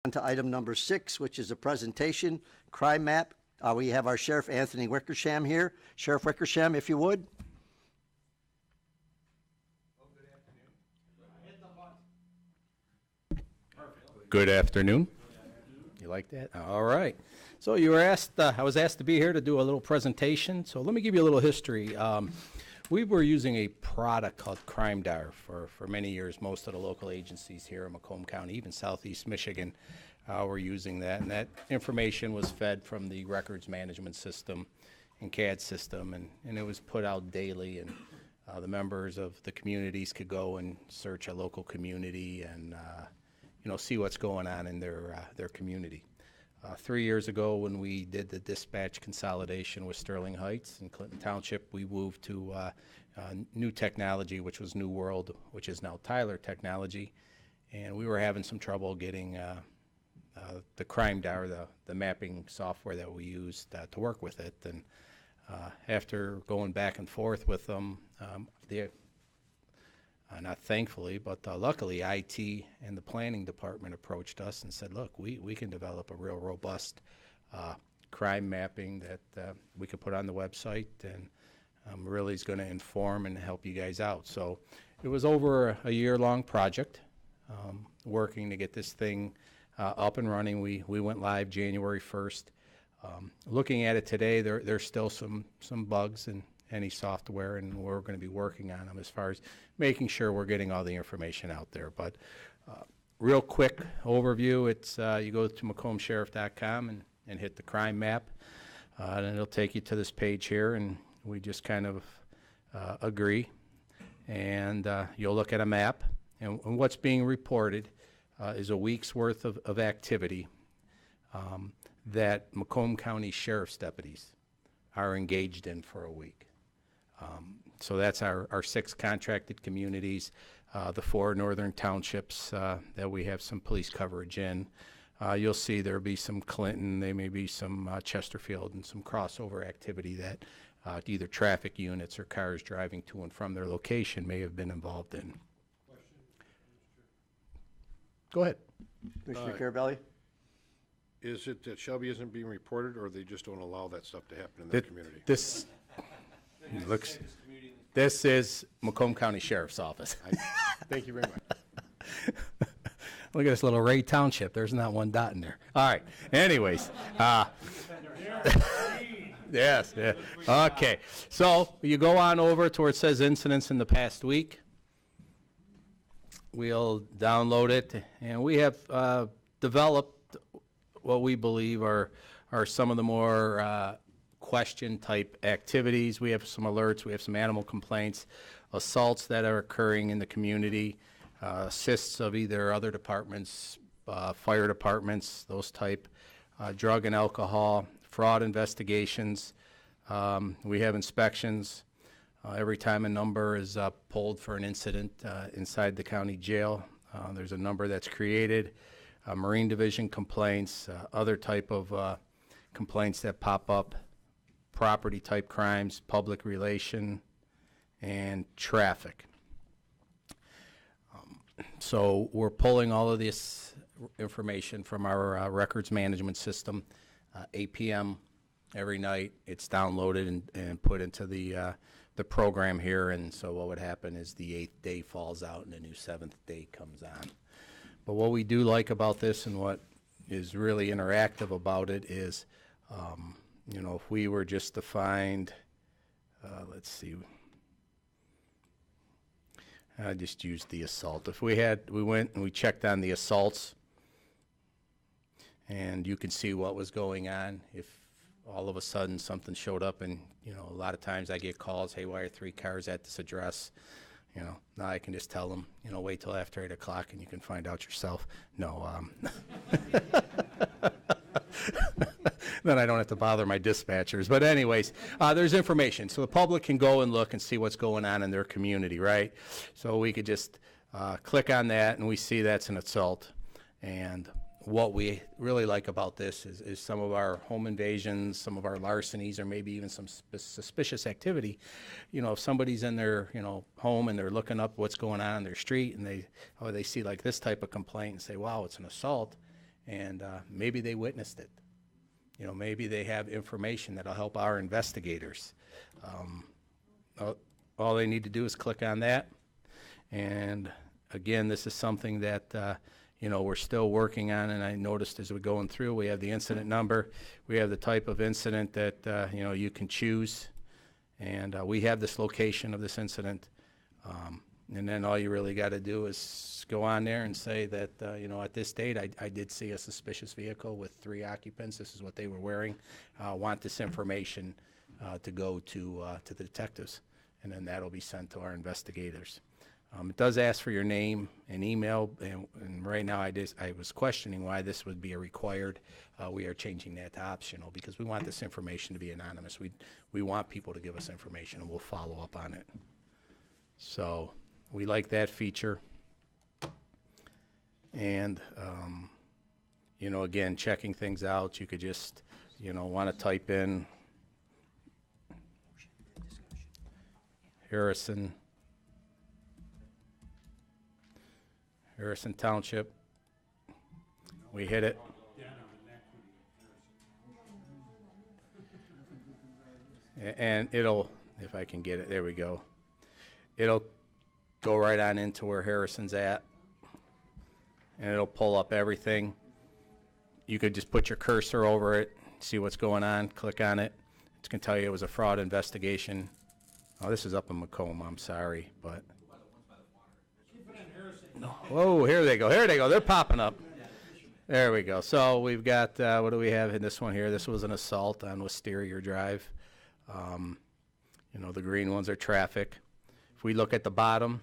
On to item number 6, which is a presentation, crime map. We have our Sheriff Anthony Wickersham here. Sheriff Wickersham, if you would. Good afternoon. You like that? All right. So you were asked, I was asked to be here to do a little presentation. So let me give you a little history. We were using a product called CrimeDar for many years. Most of the local agencies here in Macomb County, even Southeast Michigan, were using that. And that information was fed from the records management system and CAD system, and it was put out daily. And the members of the communities could go and search a local community and see what's going on in their community. 3 years ago, when we did the dispatch consolidation with Sterling Heights and Clinton Township, we moved to new technology, which was New World, which is now Tyler Technology, and we were having some trouble getting the CrimeDar, the mapping software that we used to work with it. And after going back and forth with them, not thankfully, but luckily, IT and the planning department approached us and said, look, we can develop a real robust crime mapping that we could put on the website and really is going to inform and help you guys out. So it was over a year-long project, working to get this thing up and running. We went live January 1st. Looking at it today, there's still some bugs in any software, and we're going to be working on them as far as making sure we're getting all the information out there. But real quick overview, it's you go to MacombSheriff.com and hit the crime map, and it'll take you to this page here, and we just kind of agree. And you'll look at a map, and what's being reported is a week's worth of activity that Macomb County Sheriff's deputies are engaged in for a week. So that's our 6 contracted communities, the 4 northern townships that we have some police coverage in. You'll see there'll be some Clinton, there may be some Chesterfield, and some crossover activity that either traffic units or cars driving to and from their location may have been involved in. Go ahead. Commissioner Carabelli. Is it that Shelby isn't being reported, or they just don't allow that stuff to happen in their community? This is Macomb County Sheriff's Office. Thank you very much. Look at this little Ray Township. There's not one dot in there. All right. Anyways. Yes. Yeah. Okay. So you go on over to where it says incidents in the past week. We'll download it, and we have developed what we believe are some of the more question-type activities. We have some alerts. We have some animal complaints, assaults that are occurring in the community, assists of either other departments, fire departments, those type, drug and alcohol, fraud investigations. We have inspections. Every time a number is pulled for an incident inside the county jail, there's a number that's created. Marine Division complaints, other type of complaints that pop up, property type crimes, public relation, and traffic. So we're pulling all of this information from our records management system. 8 p.m. every night, it's downloaded and put into the program here. And so what would happen is the 8th day falls out and the new 7th day comes on. But what we do like about this, and what is really interactive about it, is if we were just to find, let's see, I just used the assault. If we went and we checked on the assaults, and you can see what was going on. If all of a sudden something showed up, and a lot of times I get calls, hey, why are 3 cars at this address? Now I can just tell them, wait till after 8 o'clock and you can find out yourself. No, then I don't have to bother my dispatchers. But anyways, there's information. So the public can go and look and see what's going on in their community, right? So we could just click on that, and we see that's an assault. And what we really like about this is some of our home invasions, some of our larcenies, or maybe even some suspicious activity. If somebody's in their home and they're looking up what's going on their street, and they see like this type of complaint and say, wow, it's an assault, and maybe they witnessed it. You know, maybe they have information that'll help our investigators. All they need to do is click on that. And again, this is something that, you know, we're still working on, and I noticed as we're going through, we have the incident number, we have the type of incident that, you know, you can choose, and we have this location of this incident. And then all you really got to do is go on there and say that, you know, at this date, I did see a suspicious vehicle with 3 occupants. This is what they were wearing. Want this information to go to the detectives, and then that'll be sent to our investigators. It does ask for your name and email, and right now I was questioning why this would be a required. We are changing that to optional because we want this information to be anonymous. We want people to give us information, and we'll follow up on it. So we like that feature. And, you know, again, checking things out, you could just, you know, want to type in Harrison Township. We hit it. And it'll, if I can get it, there we go. It'll go right on into where Harrison's at, and it'll pull up everything. You could just put your cursor over it, see what's going on, click on it. It's going to tell you it was a fraud investigation. Oh, this is up in Macomb, I'm sorry, but. Whoa, here they go, they're popping up. There we go. So we've got, what do we have in this one here? This was an assault on Wisteria Drive. You know, the green ones are traffic. If we look at the bottom,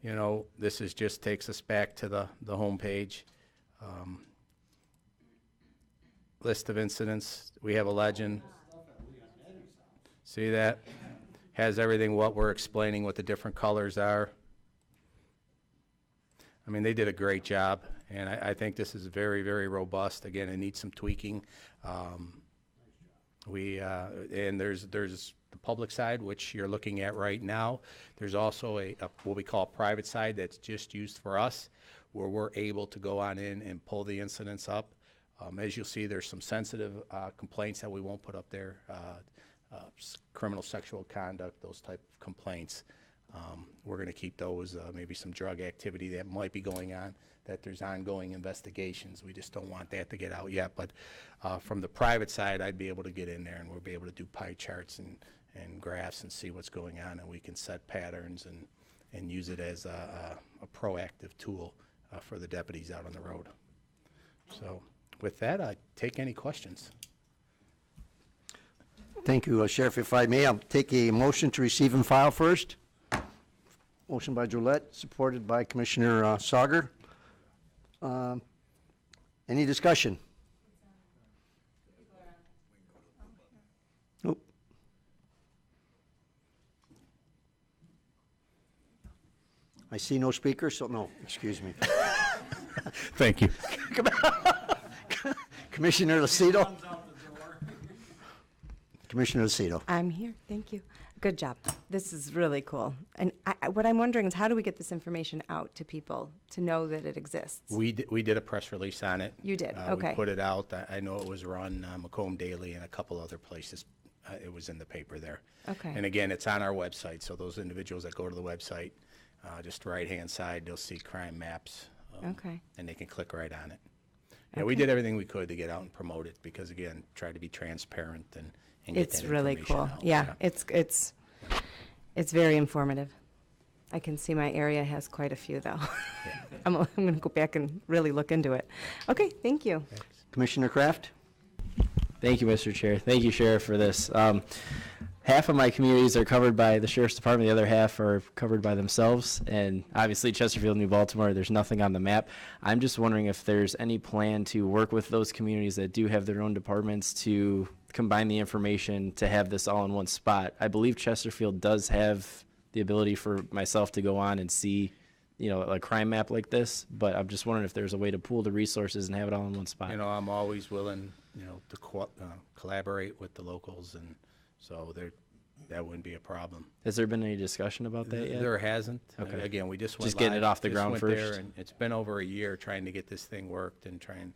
you know, this is just takes us back to the home page. List of incidents. We have a legend. See that? Has everything what we're explaining, what the different colors are. I mean, they did a great job, and I think this is very, very robust. Again, it needs some tweaking. And there's the public side, which you're looking at right now. There's also a what we call a private side that's just used for us, where we're able to go on in and pull the incidents up. As you'll see, there's some sensitive complaints that we won't put up there, criminal sexual conduct, those type of complaints. We're going to keep those, maybe some drug activity that might be going on, that there's ongoing investigations. We just don't want that to get out yet. But from the private side, I'd be able to get in there, and we'll be able to do pie charts and graphs and see what's going on, and we can set patterns and use it as a proactive tool for the deputies out on the road. So with that, I take any questions. Thank you, Sheriff. If I may, I'll take a motion to receive and file first. Motion by Gillette, supported by Commissioner Sauger. Any discussion? Nope. I see no speaker, so no, excuse me. Thank you. Commissioner Lucido? Commissioner Lucido. I'm here. Thank you. Good job. This is really cool. And what I'm wondering is, how do we get this information out to people to know that it exists? We did a press release on it. You did? Okay. We put it out. I know it was run Macomb Daily and a couple other places. It was in the paper there. Okay. And again, it's on our website. So those individuals that go to the website, just the right-hand side, they'll see crime maps. Okay. And they can click right on it. Yeah, we did everything we could to get out and promote it because, again, try to be transparent and get It's that really information cool. out. Yeah, it's very informative. I can see my area has quite a few, though. I'm going to go back and really look into it. Okay, thank you. Commissioner Kraft? Thank you, Mr. Chair. Thank you, Sheriff, for this. Half of my communities are covered by the Sheriff's Department. The other half are covered by themselves. And obviously, Chesterfield, New Baltimore, there's nothing on the map. I'm just wondering if there's any plan to work with those communities that do have their own departments to combine the information to have this all in one spot. I believe Chesterfield does have the ability for myself to go on and see, you know, a crime map like this, but I'm just wondering if there's a way to pool the resources and have it all in one spot. You know, I'm always willing, you know, to collaborate with the locals, and so that wouldn't be a problem. Has there been any discussion about that yet? There hasn't. Okay. Again, we just went Just getting live, it off the just ground went there, first. and it's been over a year trying to get this thing worked and trying,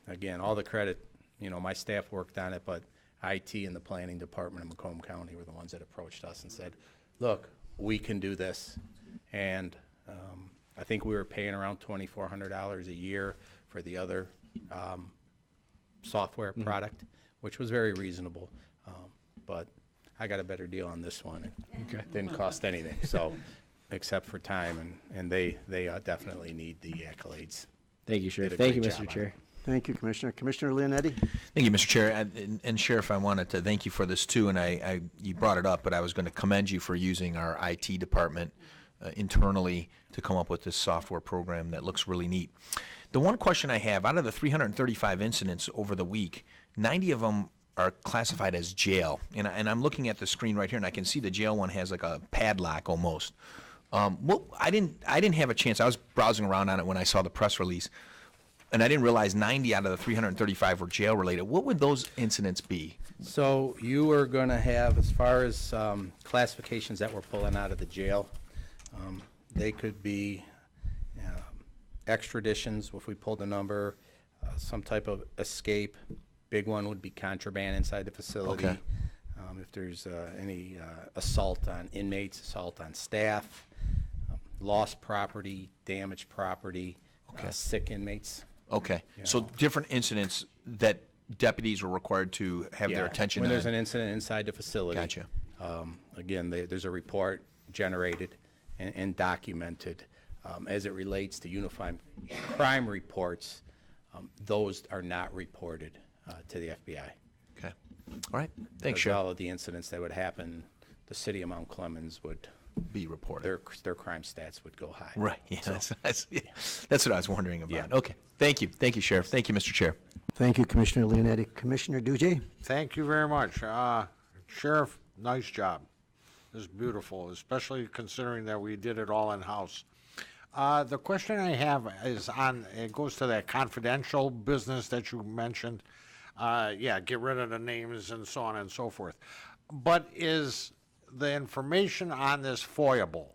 again, all the credit, my staff worked on it, but IT and the planning department in Macomb County were the ones that approached us and said, look, we can do this. And I think we were paying around $2,400 a year for the other software product, which was very reasonable. But I got a better deal on this one. It didn't cost anything, so, except for time, and they definitely need the accolades. Thank you, Sheriff. Did a Thank you, great Mr. job on Chair. Thank you, Commissioner. Commissioner Leonetti? Thank you, Mr. Chair. And Sheriff, I wanted to thank you for this too, and you brought it up, but I was going to commend you for using our IT department internally to come up with this software program that looks really neat. The one question I have, out of the 335 incidents over the week, 90 of them are classified as jail. And I'm looking at the screen right here, and I can see the jail one has like a padlock almost. Well, I didn't have a chance. I was browsing around on it when I saw the press release, and I didn't realize 90 out of the 335 were jail related. What would those incidents be? So you are going to have, as far as classifications that we're pulling out of the jail, they could be extraditions, if we pulled a number, some type of escape. Big one would be contraband inside the facility. Okay. If there's any assault on inmates, assault on staff, lost property, damaged property, sick inmates. Okay, Yeah. so different incidents that deputies were required to have their Yeah, attention when on. there's an incident inside the facility. Gotcha. Again, there's a report generated and documented as it relates to unified crime reports. Those are not reported to the FBI. Okay, all right, thanks, Because Sheriff. all of the incidents that would happen, the city of Mount Clemens would, Be reported. their crime stats would go high. Right, yeah, that's what I was wondering about. Yeah. Okay, thank you, Sheriff. Thank you, Mr. Chair. Thank you, Commissioner Leonetti. Commissioner Dujay? Thank you very much. Sheriff, nice job. This is beautiful, especially considering that we did it all in-house. The question I have is it goes to that confidential business that you mentioned. Yeah, get rid of the names and so on and so forth. But is the information on this FOIA-able?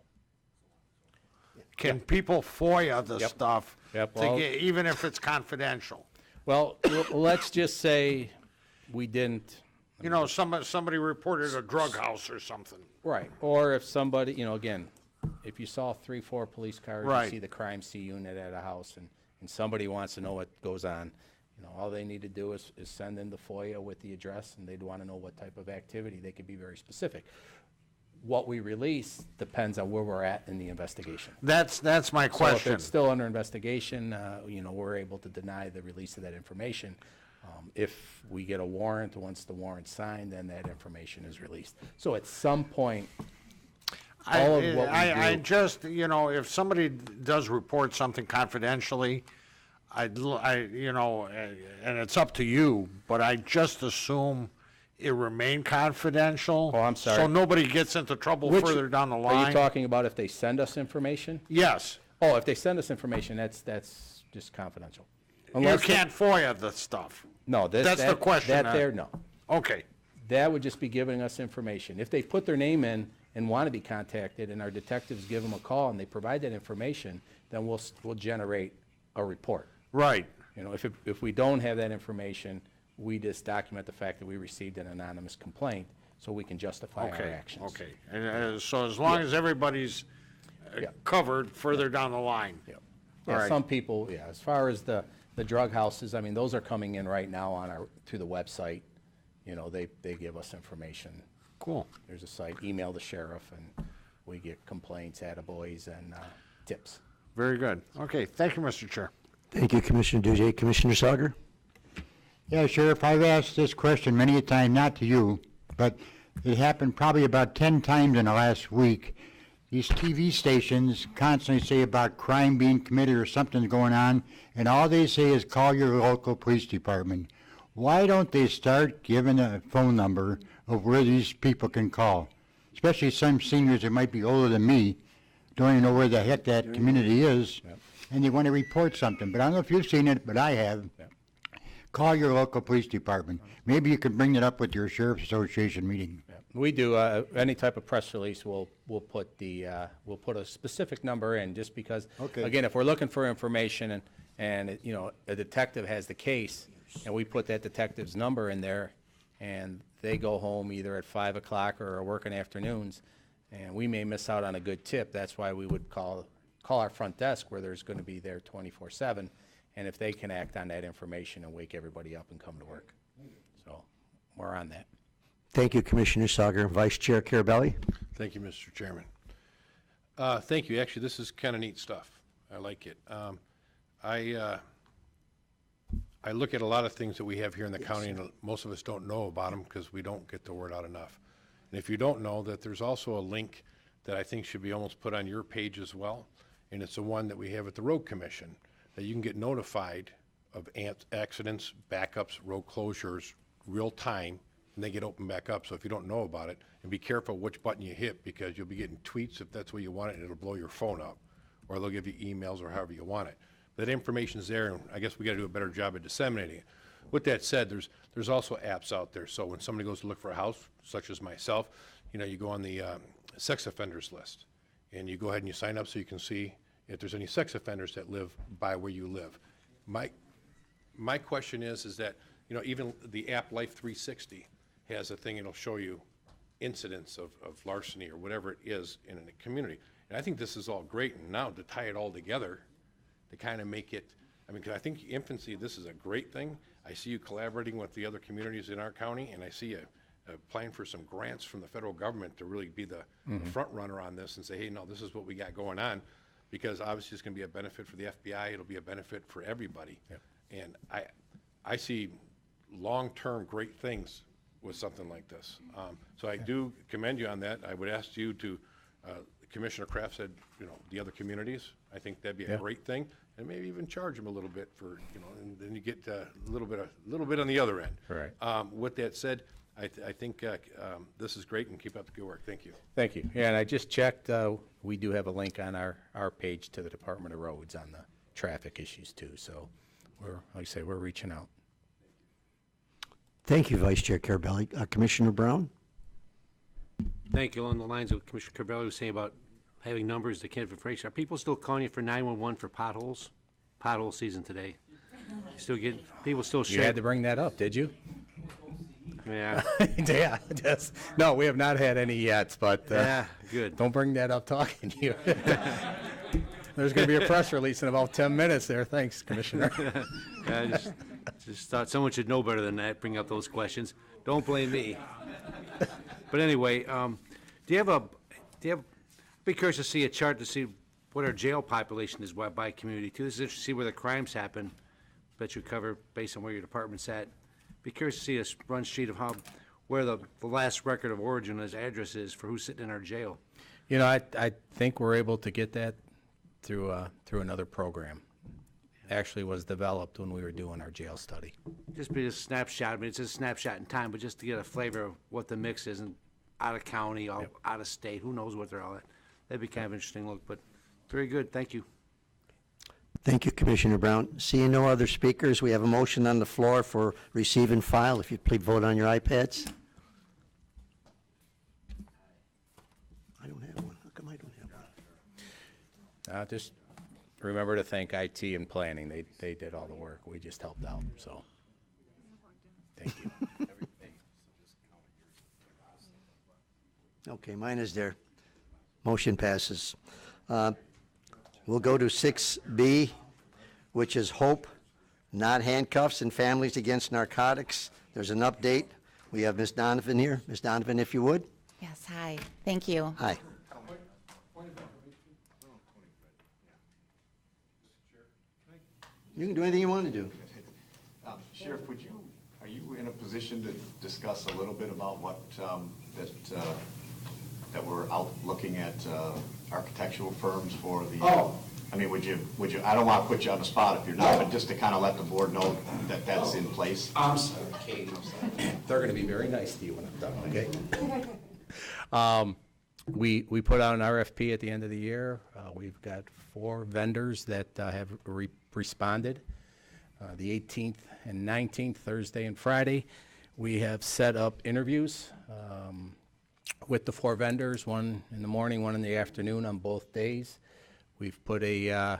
Can people FOIA the Yep. stuff, Yep, to well- even if it's confidential? Well, let's just say we didn't. You know, somebody reported a drug house or something. Right. Or if somebody, again, if you saw 3-4 police cars, Right. you see the crime scene unit at a house, and somebody wants to know what goes on, all they need to do is send in the FOIA with the address, and they'd want to know what type of activity. They could be very specific. What we release depends on where we're at in the investigation. That's my So if question. it's still under investigation, we're able to deny the release of that information. If we get a warrant, once the warrant's signed, then that information is released. So at some point, all of what we I do. just, if somebody does report something confidentially, and it's up to you, but I just assume it remain confidential. Oh, I'm sorry. So nobody gets into trouble further down the Are line. you talking about if they send us information? Yes. Oh, if they send us information, that's just confidential. You Unless can't FOIA the stuff. No, That's the question. No. Okay. That would just be giving us information. If they put their name in and want to be contacted, and our detectives give them a call and they provide that information, then we'll generate a report. Right. If we don't have that information, we just document the fact that we received an anonymous complaint, so we can justify our Okay. actions. Okay. And so as long as everybody's Yeah. covered further down the line. Yeah. All Yeah, right. some people, as far as the drug houses, those are coming in right now through the website. They give us information. Cool. There's a site, email the sheriff, and we get complaints, attaboys, and tips. Very good. Okay. Thank you, Mr. Chair. Thank you, Commissioner Dujay. Commissioner Sauger? Yeah, Sheriff, I've asked this question many a time, not to you, but it happened probably about 10 times in the last week. These TV stations constantly say about crime being committed or something's going on, and all they say is call your local police department. Why don't they start giving a phone number of where these people can call? Especially some seniors that might be older than me, don't even know where the heck that community is, and they want to report something. But I don't know if you've seen it, but I have. call your local police department. Maybe you could bring it up with your sheriff's association meeting. We do, any type of press release, we'll put we'll put a specific number in, just because, Okay. again, if we're looking for information and, you know, a detective has the case, and we put that detective's number in there, and they go home either at 5 o'clock or are working afternoons, and we may miss out on a good tip. That's why we would call our front desk, where there's gonna be there 24/7, and if they can act on that information and wake everybody up and come to work. So, we're on that. Thank you, Commissioner Sauger. Vice Chair Carabelli? Thank you, Mr. Chairman. Thank you. Actually, this is kind of neat stuff. I like it. I look at a lot of things that we have here in the county, and most of us don't know about them because we don't get the word out enough. And if you don't know, that there's also a link that I think should be almost put on your page as well, and it's the one that we have at the Road Commission, that you can get notified of accidents, backups, road closures, real time, and they get opened back up. So if you don't know about it, and be careful which button you hit, because you'll be getting tweets if that's what you want it, and it'll blow your phone up, or they'll give you emails or however you want it. That information's there, and I guess we got to do a better job of disseminating it. With that said, there's also apps out there. So when somebody goes to look for a house, such as myself, you know, you go on the sex offenders list, and you go ahead and you sign up so you can see if there's any sex offenders that live by where you live. My question is that, you know, even the app Life 360 has a thing, it'll show you incidents of larceny or whatever it is in a community. And I think this is all great, and now to tie it all together, to kind of make it, I mean, 'cause I think infancy, this is a great thing. I see you collaborating with the other communities in our county, and I see you applying for some grants from the federal government to really be the front runner on this and say, hey, no, this is what we got going on, because obviously it's going to be a benefit for the FBI. It'll be a benefit for everybody. Yep. And I see long-term great things with something like this. So I do commend you on that. I would ask you to, Commissioner Kraft said, you know, the other communities, I think that'd be a great thing, and maybe even charge them a little bit for, you know, and then you get a little bit on the other end. Right. With that said, I think this is great, and keep up the good work. Thank you. Thank you. Yeah, and I just checked, we do have a link on our page to the Department of Roads on the traffic issues too, so we're, like I say, we're reaching out. Thank you, Vice Chair Carabelli. Commissioner Brown? Thank you. Along the lines of Commissioner Carabelli was saying about having numbers that can't be information, are people still calling you for 911 for potholes? Pothole season today. Still get, people still You share. had to bring that up, did you? Yeah, Yeah, yes. No, we have not had any yet, but yeah, good. don't bring that up talking to you. There's going to be a press release in about 10 minutes there. Thanks, Commissioner. I just thought someone should know better than that, bring up those questions. Don't blame me. But anyway, do you have, be curious to see a chart to see what our jail population is by community too. This is interesting to see where the crimes happen. Bet you cover based on where your department's at. Be curious to see a run sheet of where the last record of origin as address is for who's sitting in our jail. You know, I think we're able to get that through another program. Actually was developed when we were doing our jail study. Just be a snapshot. I mean, it's a snapshot in time, but just to get a flavor of what the mix is, and out of county, out of state, who knows what they're all at. That'd be kind of interesting look, but very good. Thank you. Thank you, Commissioner Brown. Seeing no other speakers, we have a motion on the floor for receive and file. If you'd please vote on your iPads. I don't have one. How come I don't have one? Just remember to thank IT and planning. They did all the work. We just helped out, so thank you. Okay, mine is there. Motion passes. We'll go to 6B, which is HOPE, not handcuffs and families against narcotics. There's an update. We have Ms. Donovan here. Ms. Donovan, if you would. Yes, hi. Thank you. Hi. You can do anything you want to do. Sheriff, are you in a position to discuss a little bit about what, that we're out looking at architectural firms for the? Oh. I mean, would you, I don't want to put you on the spot if you're not, but just to kind of let the board know that that's in place. I'm sorry, Kate. They're going to be very nice to you when I'm done, okay? We put out an RFP at the end of the year. We've got 4 vendors that have responded. the 18th and 19th, Thursday and Friday. We have set up interviews with the 4 vendors, one in the morning, one in the afternoon on both days. We've put okay.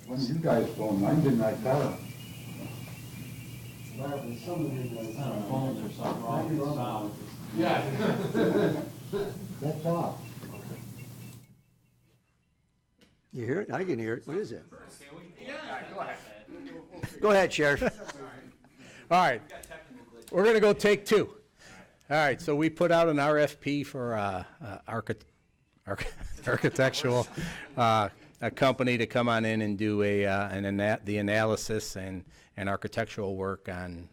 When you guys phone, mine didn't like that. That's off. You hear it? I can hear it. What is it? Go ahead, Sheriff. All right, we're going to go take 2. All right, so we put out an RFP for architectural, a company to come on in and do the analysis and architectural work on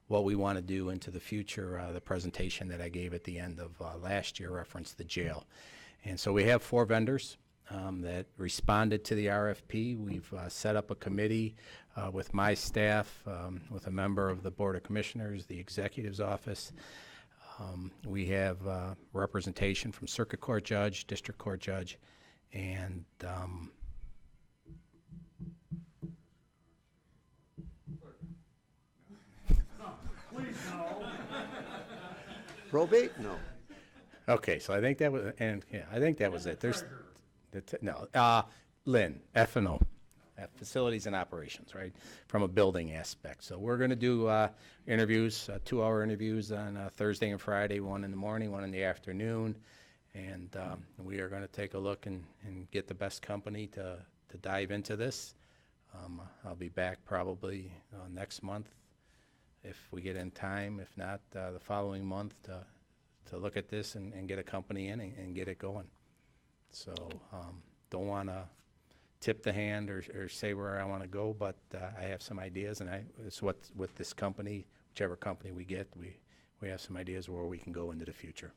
what we want to do into the future. The presentation that I gave at the end of last year referenced the jail. And so we have 4 vendors that responded to the RFP. We've set up a committee with my staff, with a member of the Board of Commissioners, the Executive's Office. We have representation from Circuit Court Judge, District Court Judge, and Probate? No. okay, so I think that was, and yeah, I think that was it. There's, Lynn, F&O, Facilities and Operations, right, from a building aspect. So we're going to do interviews, 2-hour interviews on Thursday and Friday, one in the morning, one in the afternoon, and we are going to take a look and get the best company to dive into this. I'll be back probably next month if we get in time, if not the following month to look at this and get a company in and get it going. So don't want to tip the hand or say where I want to go, but I have some ideas, and it's what with this company, whichever company we get, we have some ideas where we can go into the future.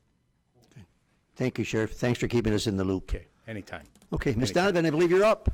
Thank you, Sheriff. Thanks for keeping us in the loop. Okay, anytime. Okay, Ms. Anytime. Donovan, I believe you're up.